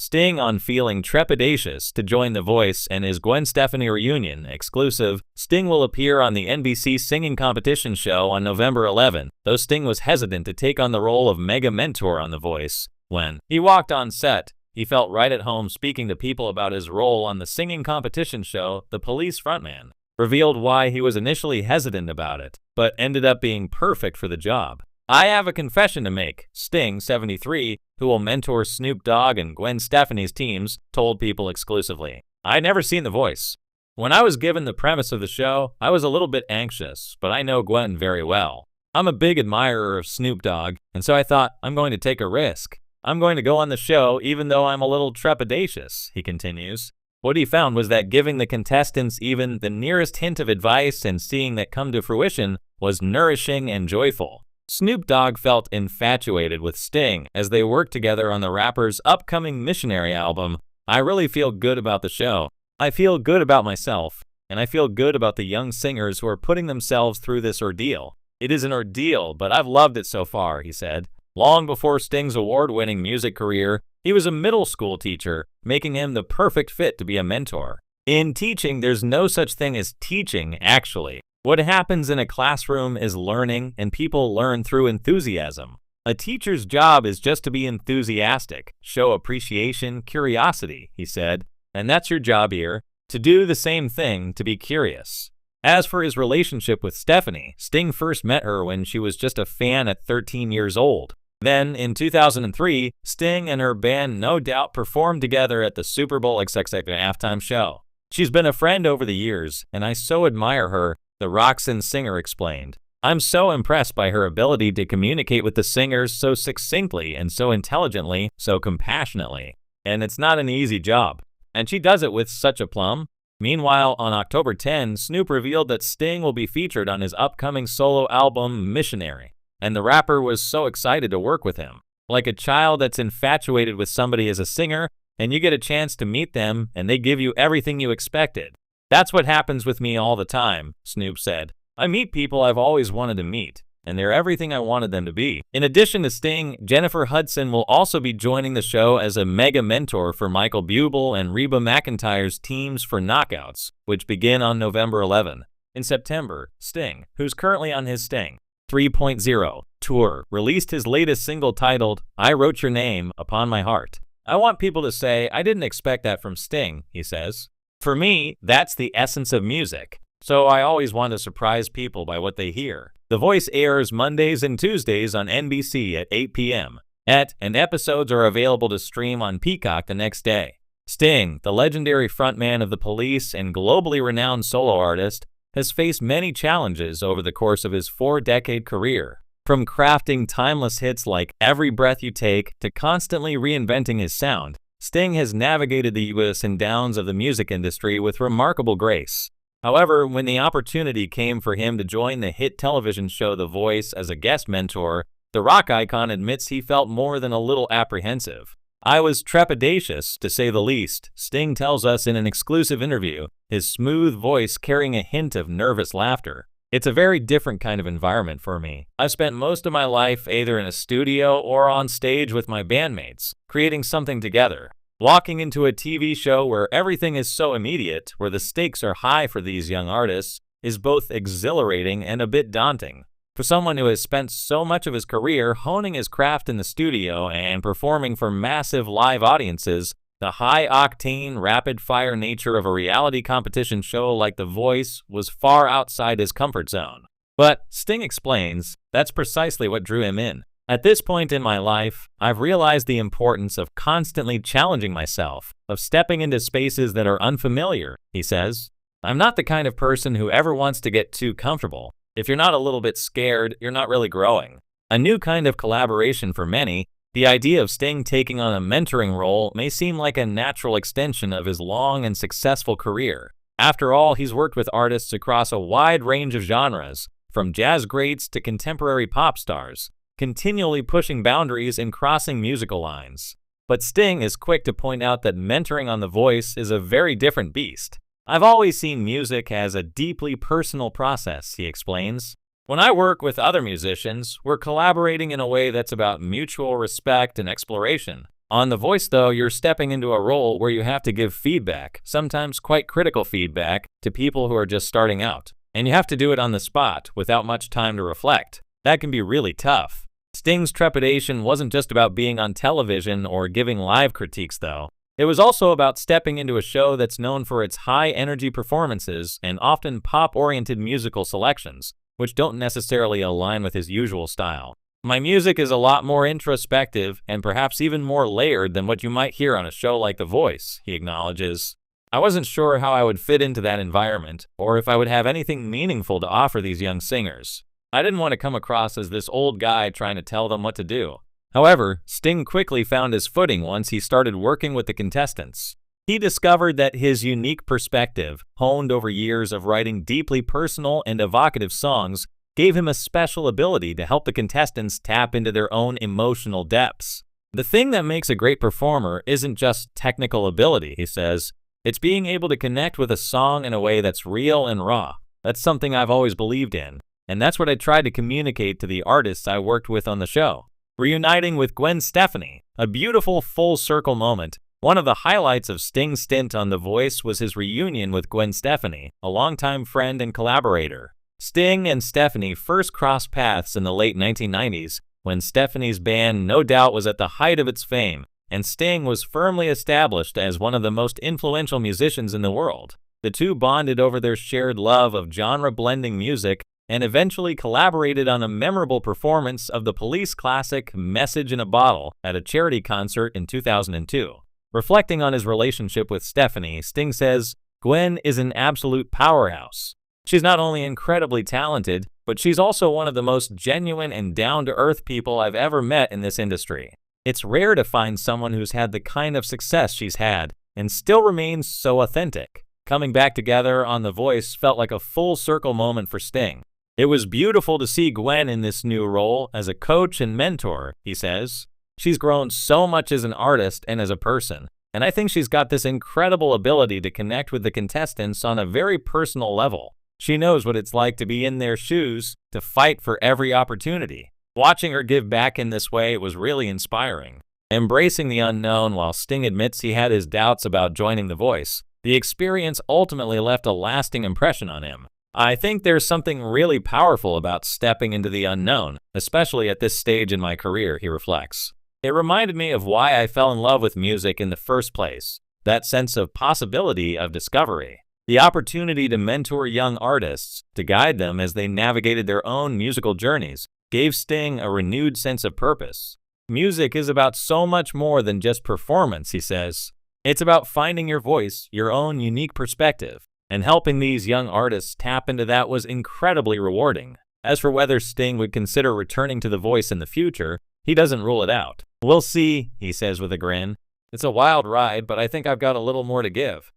Sting on feeling trepidatious to join The Voice and his Gwen Stefani reunion exclusive. Sting will appear on the NBC singing competition show on November 11, though Sting was hesitant to take on the role of mega mentor on The Voice. When he walked on set, he felt right at home speaking to people about his role on the singing competition show. The Police frontman revealed why he was initially hesitant about it, but ended up being perfect for the job. "I have a confession to make," Sting, 73, who will mentor Snoop Dogg and Gwen Stefani's teams, told People exclusively. "I'd never seen The Voice. When I was given the premise of the show, I was a little bit anxious, but I know Gwen very well. I'm a big admirer of Snoop Dogg, and so I thought, I'm going to take a risk. I'm going to go on the show even though I'm a little trepidatious," he continues. What he found was that giving the contestants even the nearest hint of advice and seeing that come to fruition was nourishing and joyful. Snoop Dogg felt infatuated with Sting as they worked together on the rapper's upcoming Missionary album. "I really feel good about the show. I feel good about myself, and I feel good about the young singers who are putting themselves through this ordeal. It is an ordeal, but I've loved it so far," he said. Long before Sting's award-winning music career, he was a middle school teacher, making him the perfect fit to be a mentor. In teaching, there's no such thing as teaching, actually. What happens in a classroom is learning, and people learn through enthusiasm. A teacher's job is just to be enthusiastic, show appreciation, curiosity, he said. And that's your job here, to do the same thing, to be curious. As for his relationship with Stefani, Sting first met her when she was just a fan at 13 years old. Then, in 2003, Sting and her band No Doubt performed together at the Super Bowl XXX halftime show. "She's been a friend over the years, and I so admire her," the Roxanne singer explained. "I'm so impressed by her ability to communicate with the singers so succinctly and so intelligently, so compassionately. And it's not an easy job. And she does it with such aplomb." Meanwhile, on October 10, Snoop revealed that Sting will be featured on his upcoming solo album, Missionary. And the rapper was so excited to work with him. Like a child that's infatuated with somebody as a singer, and you get a chance to meet them, and they give you everything you expected. "That's what happens with me all the time," Snoop said. "I meet people I've always wanted to meet, and they're everything I wanted them to be." In addition to Sting, Jennifer Hudson will also be joining the show as a mega mentor for Michael Bublé and Reba McEntire's teams for Knockouts, which begin on November 11. In September, Sting, who's currently on his Sting 3.0 tour, released his latest single titled, "I Wrote Your Name Upon My Heart." "I want people to say, I didn't expect that from Sting," he says. "For me, that's the essence of music. So I always want to surprise people by what they hear." The Voice airs Mondays and Tuesdays on NBC at 8 p.m. And episodes are available to stream on Peacock the next day. Sting, the legendary frontman of The Police and globally renowned solo artist, has faced many challenges over the course of his 4-decade career. From crafting timeless hits like Every Breath You Take to constantly reinventing his sound, Sting has navigated the ups and downs of the music industry with remarkable grace. However, when the opportunity came for him to join the hit television show The Voice as a guest mentor, the rock icon admits he felt more than a little apprehensive. "I was trepidatious, to say the least," Sting tells us in an exclusive interview, his smooth voice carrying a hint of nervous laughter. "It's a very different kind of environment for me. I've spent most of my life either in a studio or on stage with my bandmates, creating something together. Walking into a TV show where everything is so immediate, where the stakes are high for these young artists, is both exhilarating and a bit daunting. For someone who has spent so much of his career honing his craft in the studio and performing for massive live audiences, the high-octane, rapid-fire nature of a reality competition show like The Voice was far outside his comfort zone." But, Sting explains, that's precisely what drew him in. "At this point in my life, I've realized the importance of constantly challenging myself, of stepping into spaces that are unfamiliar," he says. "I'm not the kind of person who ever wants to get too comfortable. If you're not a little bit scared, you're not really growing." A new kind of collaboration for many, the idea of Sting taking on a mentoring role may seem like a natural extension of his long and successful career. After all, he's worked with artists across a wide range of genres, from jazz greats to contemporary pop stars, continually pushing boundaries and crossing musical lines. But Sting is quick to point out that mentoring on The Voice is a very different beast. "I've always seen music as a deeply personal process," he explains. "When I work with other musicians, we're collaborating in a way that's about mutual respect and exploration. On The Voice, though, you're stepping into a role where you have to give feedback, sometimes quite critical feedback, to people who are just starting out. And you have to do it on the spot, without much time to reflect. That can be really tough. Sting's trepidation wasn't just about being on television or giving live critiques, though. It was also about stepping into a show that's known for its high-energy performances and often pop-oriented musical selections, which don't necessarily align with his usual style. My music is a lot more introspective and perhaps even more layered than what you might hear on a show like The Voice, he acknowledges. I wasn't sure how I would fit into that environment, or if I would have anything meaningful to offer these young singers. I didn't want to come across as this old guy trying to tell them what to do. However, Sting quickly found his footing once he started working with the contestants. He discovered that his unique perspective, honed over years of writing deeply personal and evocative songs, gave him a special ability to help the contestants tap into their own emotional depths. The thing that makes a great performer isn't just technical ability, he says. It's being able to connect with a song in a way that's real and raw. That's something I've always believed in, and that's what I tried to communicate to the artists I worked with on the show. Reuniting with Gwen Stefani, a beautiful full-circle moment. One of the highlights of Sting's stint on The Voice was his reunion with Gwen Stefani, a longtime friend and collaborator. Sting and Stefani first crossed paths in the late 1990s, when Stefani's band No Doubt was at the height of its fame, and Sting was firmly established as one of the most influential musicians in the world. The two bonded over their shared love of genre-blending music and eventually collaborated on a memorable performance of the Police classic Message in a Bottle at a charity concert in 2002. Reflecting on his relationship with Stefani, Sting says, "Gwen is an absolute powerhouse. She's not only incredibly talented, but she's also one of the most genuine and down-to-earth people I've ever met in this industry. It's rare to find someone who's had the kind of success she's had and still remains so authentic." Coming back together on The Voice felt like a full-circle moment for Sting. "It was beautiful to see Gwen in this new role as a coach and mentor," he says. "She's grown so much as an artist and as a person, and I think she's got this incredible ability to connect with the contestants on a very personal level. She knows what it's like to be in their shoes, to fight for every opportunity. Watching her give back in this way was really inspiring." Embracing the unknown while Sting admits he had his doubts about joining The Voice, the experience ultimately left a lasting impression on him. "I think there's something really powerful about stepping into the unknown, especially at this stage in my career," he reflects. "It reminded me of why I fell in love with music in the first place, that sense of possibility of discovery. The opportunity to mentor young artists, to guide them as they navigated their own musical journeys, gave Sting a renewed sense of purpose. Music is about so much more than just performance," he says. "It's about finding your voice, your own unique perspective, and helping these young artists tap into that was incredibly rewarding." As for whether Sting would consider returning to The Voice in the future, he doesn't rule it out. "We'll see," he says with a grin. "It's a wild ride, but I think I've got a little more to give."